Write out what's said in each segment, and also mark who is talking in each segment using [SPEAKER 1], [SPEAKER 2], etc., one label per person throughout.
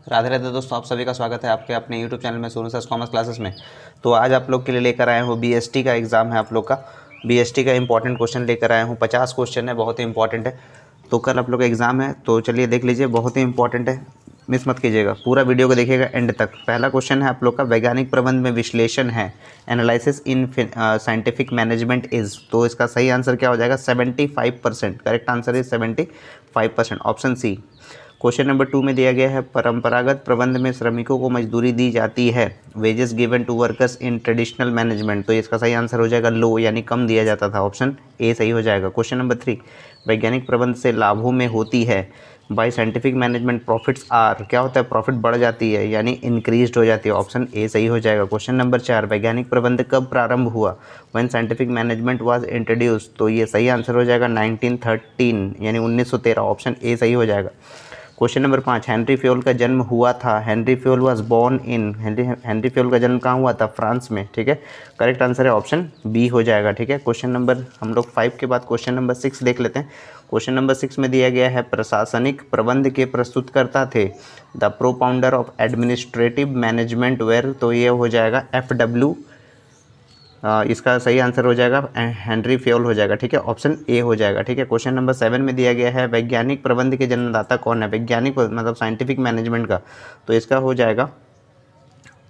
[SPEAKER 1] राधे राधे दोस्तों, आप सभी का स्वागत है आपके अपने यूट्यूब चैनल में सोनू सर कॉमर्स क्लासेस में। तो आज आप लोग के लिए लेकर आए हूँ बीएसटी का एग्ज़ाम है आप लोग का। बीएसटी का इंपॉर्टेंट क्वेश्चन लेकर आया हूँ, 50 क्वेश्चन है, बहुत ही इंपॉर्टेंट है। तो कल आप लोग का एग्ज़ाम है, तो चलिए देख लीजिए, बहुत ही इंपॉर्टेंट है, मिस मत कीजिएगा, पूरा वीडियो को देखिएगा एंड तक। पहला क्वेश्चन है आप लोग का, वैज्ञानिक प्रबंध में विश्लेषण है, analysis in scientific management is. तो इसका सही आंसर क्या हो जाएगा? 75%। Correct answer is 75%, option C. Question number 2 में दिया गया है, परंपरागत प्रबंध में श्रमिकों को मजदूरी दी जाती है, wages given to workers in traditional management. तो इसका सही आंसर हो जाएगा लो, यानी कम दिया जाता था, ऑप्शन ए सही हो जाएगा। क्वेश्चन नंबर 3, वैज्ञानिक प्रबंध से लाभों में होती है, by scientific management profits are. क्या होता है? प्रॉफिट बढ़ जाती है, यानी इंक्रीज्ड हो जाती है, ऑप्शन ए सही हो जाएगा। क्वेश्चन नंबर 4, वैज्ञानिक प्रबंध कब प्रारंभ हुआ? When scientific management was introduce. तो ये सही आंसर हो जाएगा 1913, यानी 1913, ऑप्शन ए सही हो जाएगा। क्वेश्चन नंबर 5, हेनरी फ्योल का जन्म हुआ था, Henry Fayol was born in. Henry Fayol का जन्म कहाँ हुआ था? फ्रांस में, ठीक है। करेक्ट आंसर है ऑप्शन बी हो जाएगा, ठीक है। क्वेश्चन नंबर हम लोग 5 के बाद क्वेश्चन नंबर 6 देख लेते हैं। क्वेश्चन नंबर 6 में दिया गया है, प्रशासनिक प्रबंध के प्रस्तुतकर्ता थे, the propounder of administrative management were. तो ये हो जाएगा FW, इसका सही आंसर हो जाएगा हेनरी फ्योल हो जाएगा, ठीक है, ऑप्शन ए हो जाएगा, ठीक है। क्वेश्चन नंबर 7 में दिया गया है, वैज्ञानिक प्रबंध के जन्मदाता कौन है? वैज्ञानिक मतलब साइंटिफिक मैनेजमेंट का। तो इसका हो जाएगा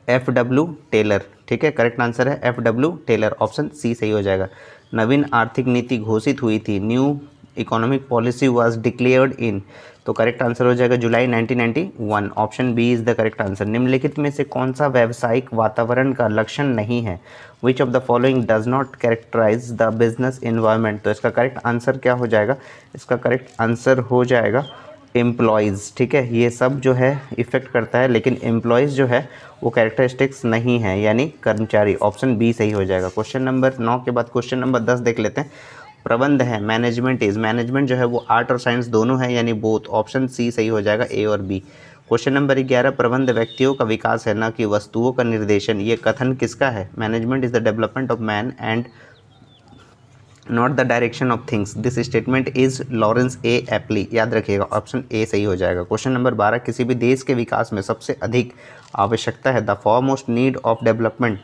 [SPEAKER 1] FW टेलर, ठीक है। करेक्ट आंसर है FW टेलर, ऑप्शन सी सही हो जाएगा। नवीन आर्थिक नीति घोषित हुई थी, new economic policy was declared in. तो करेक्ट आंसर हो जाएगा जुलाई 1991, option B is the correct answer. निम्नलिखित में से कौन सा व्यावसायिक वातावरण का लक्षण नहीं है? Which of the following does not characterise the business environment. तो इसका करेक्ट आंसर क्या हो जाएगा? इसका करेक्ट आंसर हो जाएगा एम्प्लॉयज़, ठीक है। ये सब जो है इफ़ेक्ट करता है, लेकिन एम्प्लॉयज़ जो है वो कैरेक्टरिस्टिक्स नहीं है, यानी कर्मचारी, ऑप्शन बी सही हो जाएगा। क्वेश्चन नंबर 9 के बाद क्वेश्चन नंबर 10 देख लेते हैं। प्रबंध है, मैनेजमेंट इज, मैनेजमेंट जो है वो आर्ट और साइंस दोनों है, यानी बोथ, ऑप्शन सी सही हो जाएगा, ए और बी। क्वेश्चन नंबर 11, प्रबंध व्यक्तियों का विकास है, न कि वस्तुओं का निर्देशन। ये कथन किसका है? Management is the development of man and not the direction of things. This statement is Lawrence A apply, याद रखिएगा, ऑप्शन ए सही हो जाएगा। क्वेश्चन नंबर 12, किसी भी देश के विकास में सबसे अधिक आवश्यकता है, the foremost need of development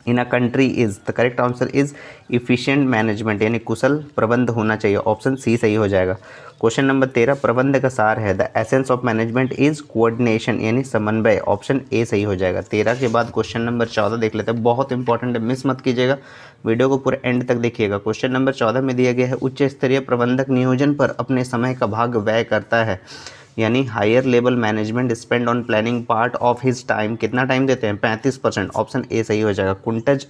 [SPEAKER 1] in a country is. The correct answer is efficient management, यानी कुशल प्रबंध होना चाहिए, ऑप्शन सी सही हो जाएगा। क्वेश्चन नंबर 13, प्रबंध का सार है, the essence of management is coordination, यानी समन्वय, ऑप्शन ए सही हो जाएगा। 13 के बाद क्वेश्चन नंबर 14 देख लेते हैं, बहुत इंपॉर्टेंट है, मिस मत कीजिएगा, वीडियो को पूरे एंड तक देखिएगा। क्वेश्चन नंबर 14 में दिया गया है, उच्च स्तरीय प्रबंधक नियोजन पर अपने समय का भाग व्यय करता है, यानी higher level management spend on planning part of his time. कितना टाइम देते हैं? 35%, ऑप्शन ए सही हो जाएगा। कुंटज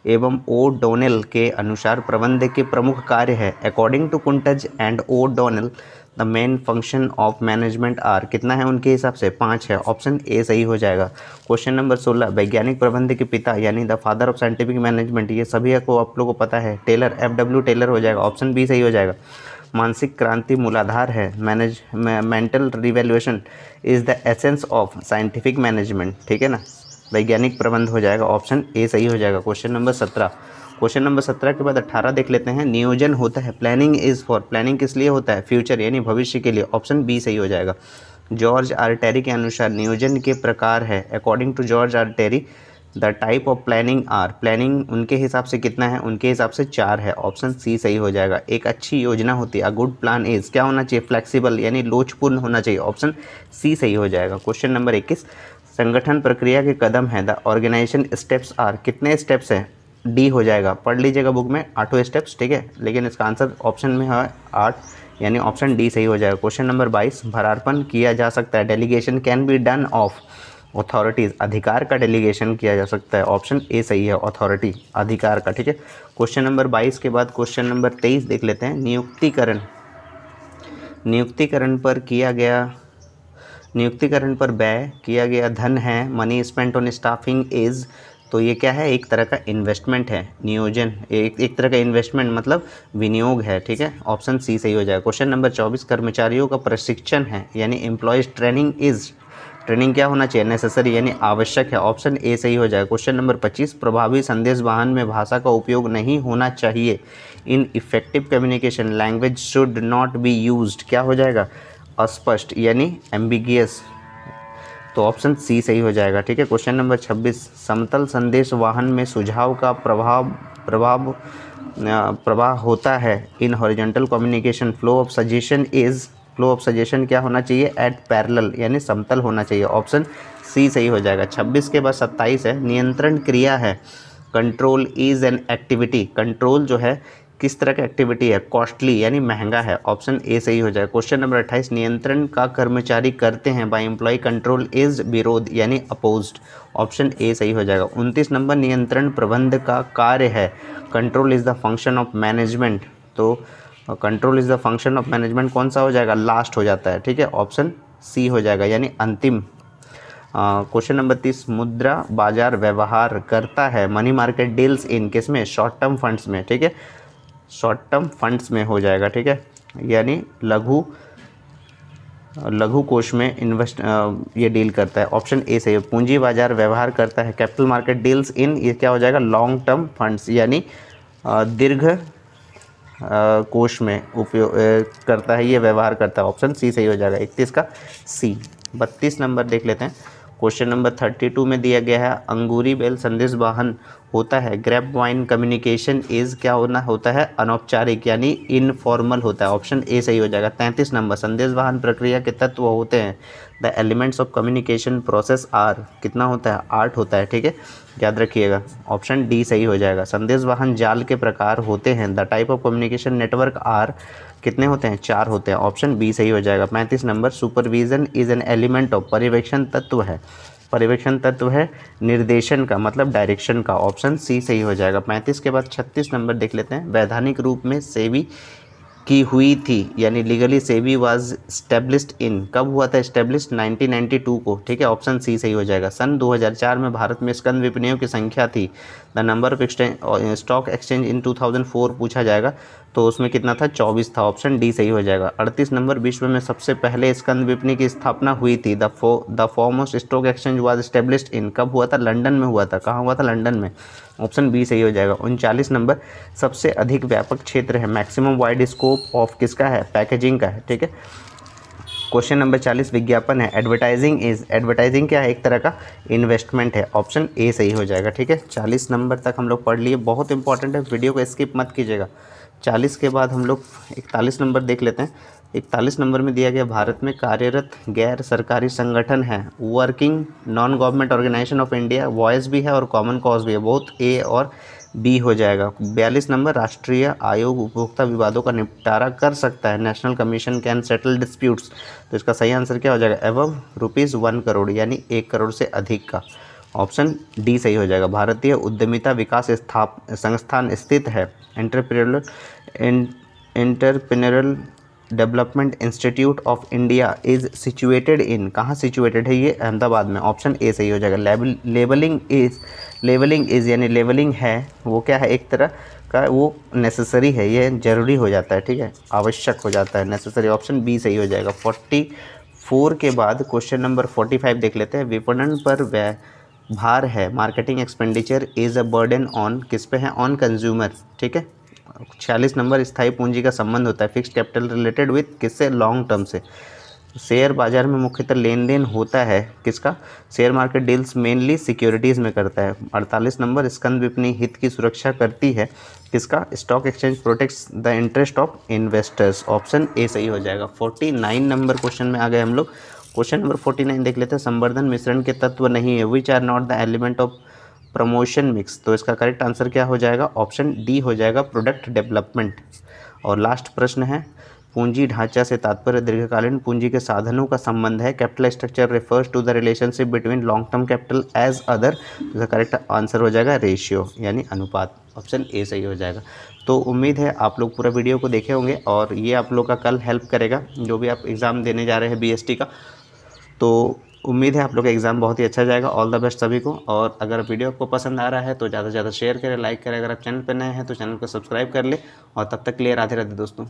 [SPEAKER 1] एवं ओ डोनेल के अनुसार प्रबंध के प्रमुख कार्य है, according to Koontz and O'Donnell the main function of management are. कितना है उनके हिसाब से? 5 है, ऑप्शन ए सही हो जाएगा। क्वेश्चन नंबर 16, वैज्ञानिक प्रबंध के पिता यानी the father of scientific management, ये सभी को आप लोगों को पता है, टेलर, FW टेलर हो जाएगा, ऑप्शन बी सही हो जाएगा। मानसिक क्रांति मूलाधार है, mental revaluation is the essence of scientific management, ठीक है ना। वैज्ञानिक प्रबंध हो जाएगा, ऑप्शन ए सही हो जाएगा। क्वेश्चन नंबर 17, क्वेश्चन नंबर 17 के बाद 18 देख लेते हैं। नियोजन होता है, प्लानिंग इज़ फॉर, प्लानिंग किस लिए होता है? फ्यूचर, यानी भविष्य के लिए, ऑप्शन बी सही हो जाएगा। जॉर्ज आर टेरी के अनुसार नियोजन के प्रकार है, according to George R Terry the type of planning are. Planning उनके हिसाब से कितना है? उनके हिसाब से 4 है, ऑप्शन सी सही हो जाएगा। एक अच्छी योजना होती है, अ गुड प्लान इज, क्या होना चाहिए? फ्लेक्सिबल, यानी लोचपूर्ण होना चाहिए, ऑप्शन सी सही हो जाएगा। क्वेश्चन नंबर 21, संगठन प्रक्रिया के कदम है, द ऑर्गेनाइजेशन स्टेप्स आर। कितने स्टेप्स हैं? डी हो जाएगा, पढ़ लीजिएगा बुक में, 8 स्टेप्स, ठीक है, लेकिन इसका आंसर ऑप्शन में है 8, यानी ऑप्शन डी सही हो जाएगा। क्वेश्चन नंबर 22, भरारपण किया जा सकता है, delegation can be done of authorities, अधिकार का डेलीगेशन किया जा सकता है, ऑप्शन ए सही है, अथॉरिटी, अधिकार का, ठीक है। क्वेश्चन नंबर 22 के बाद क्वेश्चन नंबर 23 देख लेते हैं। नियुक्तिकरण, नियुक्तिकरण पर किया गया, नियुक्तिकरण पर व्यय किया गया धन है, money spent on staffing is. तो ये क्या है? एक तरह का इन्वेस्टमेंट है, नियोजन एक तरह का इन्वेस्टमेंट मतलब विनियोग है, ठीक है, ऑप्शन सी सही हो जाएगा। क्वेश्चन नंबर 24, कर्मचारियों का प्रशिक्षण है, यानी एम्प्लॉयज़ ट्रेनिंग इज़, ट्रेनिंग क्या होना चाहिए? नेसेसरी, यानी आवश्यक है, ऑप्शन ए सही हो जाएगा। क्वेश्चन नंबर 25, प्रभावी संदेश वाहन में भाषा का उपयोग नहीं होना चाहिए, in effective communication language should not be used. क्या हो जाएगा? अस्पष्ट, यानी एम्बिगियस, तो ऑप्शन सी सही हो जाएगा। ठीक है, क्वेश्चन नंबर 26, समतल संदेश वाहन में सुझाव का प्रवाह होता है। In horizontal communication flow of suggestion क्या होना चाहिए, एट पैरेलल यानी समतल होना चाहिए। ऑप्शन सी सही हो जाएगा। 26 के बाद 27 है, नियंत्रण क्रिया है। Control is an activity, control जो है किस तरह का एक्टिविटी है, कॉस्टली यानी महंगा है। ऑप्शन ए सही हो जाएगा। क्वेश्चन नंबर 28, नियंत्रण का कर्मचारी करते हैं बाय एम्प्लॉय, कंट्रोल इज विरोध यानी अपोज्ड। ऑप्शन ए सही हो जाएगा। 29 नंबर, नियंत्रण प्रबंध का कार्य है। Control is the function of management, तो control is the function of management कौन सा हो जाएगा, लास्ट हो जाता है। ठीक है, ऑप्शन सी हो जाएगा यानी अंतिम। क्वेश्चन नंबर 30, मुद्रा बाजार व्यवहार करता है। मनी मार्केट डील्स इन किस में, शॉर्ट टर्म फंड्स में। ठीक है, शॉर्ट टर्म फंड्स में हो जाएगा। ठीक है, यानी लघु कोष में ये डील करता है। ऑप्शन ए सही है। पूंजी बाजार व्यवहार करता है। कैपिटल मार्केट डील्स इन, ये क्या हो जाएगा, लॉन्ग टर्म फंड्स यानी दीर्घ कोष में उपयोग करता है, ये व्यवहार करता है। ऑप्शन सी सही हो जाएगा। 31 का सी। 32 नंबर देख लेते हैं। क्वेश्चन नंबर 32 में दिया गया है, अंगूरी बेल संदेश वाहन होता है। ग्रेप वाइन कम्युनिकेशन इज क्या होता है, अनौपचारिक यानी इनफॉर्मल होता है। ऑप्शन ए सही हो जाएगा। 33 नंबर, संदेश वाहन प्रक्रिया के तत्व होते हैं। The elements of communication process are, कितना होता है, 8 होता है। ठीक है, याद रखिएगा। ऑप्शन डी सही हो जाएगा। संदेश वाहन जाल के प्रकार होते हैं। The type of communication network are, कितने होते हैं, 4 होते हैं। ऑप्शन बी सही हो जाएगा। 35 number, supervision is an element of, पर्यवेक्षण तत्व है। पर्यवेक्षण तत्व है निर्देशन का, मतलब डायरेक्शन का। ऑप्शन सी सही हो जाएगा। 35 के बाद 36 नंबर देख लेते हैं। वैधानिक रूप में सेबी की हुई थी, यानी legally SEBI was established in, कब हुआ था स्टेब्लिश्ड, 1992 को। ठीक है, ऑप्शन सी सही हो जाएगा। सन 2004 में भारत में स्कंद विपणियों की संख्या थी। The number of stock exchange इन 2004 पूछा जाएगा तो उसमें कितना था, 24 था। ऑप्शन डी सही हो जाएगा। 38 नंबर, विश्व में सबसे पहले स्कंद विपणि की स्थापना हुई थी। The foremost stock exchange was established in, कब हुआ था, लंदन में हुआ था। कहाँ हुआ था, लंदन में। ऑप्शन बी सही हो जाएगा। 39 नंबर, सबसे अधिक व्यापक क्षेत्र है। मैक्सिमम वाइड स्कोप ऑफ किसका है, पैकेजिंग का है। ठीक है, क्वेश्चन नंबर 40, विज्ञापन है। एडवर्टाइजिंग क्या है, एक तरह का इन्वेस्टमेंट है। ऑप्शन ए सही हो जाएगा। ठीक है, 40 नंबर तक हम लोग पढ़ लिए, बहुत इंपॉर्टेंट है, वीडियो को स्किप मत कीजिएगा। 40 के बाद हम लोग 41 नंबर देख लेते हैं। 41 नंबर में दिया गया, भारत में कार्यरत गैर सरकारी संगठन है। Working non government organisation of India, voice भी है और कॉमन कॉज भी है, बहुत ए और बी हो जाएगा। 42 नंबर, राष्ट्रीय आयोग उपभोक्ता विवादों का निपटारा कर सकता है। National commission can settle disputes, तो इसका सही आंसर क्या हो जाएगा, एबव ₹1 करोड़ यानी 1 करोड़ से अधिक का। ऑप्शन डी सही हो जाएगा। भारतीय उद्यमिता विकास संस्थान स्थित है। Entrepreneurial development institute of India is situated in, कहाँ सिचुएटेड है ये, अहमदाबाद में। ऑप्शन ए सही हो जाएगा। लेवलिंग इज यानी लेवलिंग है, वो क्या है, एक तरह का वो नेसेसरी है, ये जरूरी हो जाता है। ठीक है, आवश्यक हो जाता है, नेसेसरी। ऑप्शन बी सही हो जाएगा। 44 के बाद क्वेश्चन नंबर 45 देख लेते हैं। विपणन पर भार है। Marketing expenditure is a burden on, किस पे है, ऑन कंज्यूमर। ठीक है, 46 नंबर, स्थायी पूंजी का संबंध होता है। फिक्स्ड कैपिटल रिलेटेड विथ किससे, लॉन्ग टर्म से। शेयर बाजार में मुख्यतः लेन देन होता है किसका, share market deals mainly securities में करता है। 48 नंबर, स्कंद विपणि हित की सुरक्षा करती है किसका, stock exchange protects the interest of investors. Option A सही हो जाएगा। 49 नंबर क्वेश्चन में आ गए हम लोग। क्वेश्चन नंबर 49 देख लेते हैं। संवर्धन मिश्रण के तत्व नहीं है। Which are not the element of promotion mix, तो इसका करेक्ट आंसर क्या हो जाएगा, ऑप्शन डी हो जाएगा, प्रोडक्ट डेवलपमेंट। और लास्ट प्रश्न है, पूंजी ढांचा से तात्पर्य दीर्घकालीन पूंजी के साधनों का संबंध है। Capital structure refers to the relationship between long term capital as other, इसका करेक्ट आंसर हो जाएगा रेशियो यानी अनुपात। ऑप्शन ए सही हो जाएगा। तो उम्मीद है आप लोग पूरा वीडियो को देखे होंगे और ये आप लोग का कल हेल्प करेगा, जो भी आप एग्ज़ाम देने जा रहे हैं बीएसटी का। तो उम्मीद है आप लोग का एग्ज़ाम बहुत ही अच्छा जाएगा। ऑल द बेस्ट सभी को। और अगर वीडियो आपको पसंद आ रहा है तो ज़्यादा से ज़्यादा शेयर करें, लाइक करें। अगर आप चैनल पर नए हैं तो चैनल को सब्सक्राइब कर ले। और तब तक के लिए राधे राधे दोस्तों।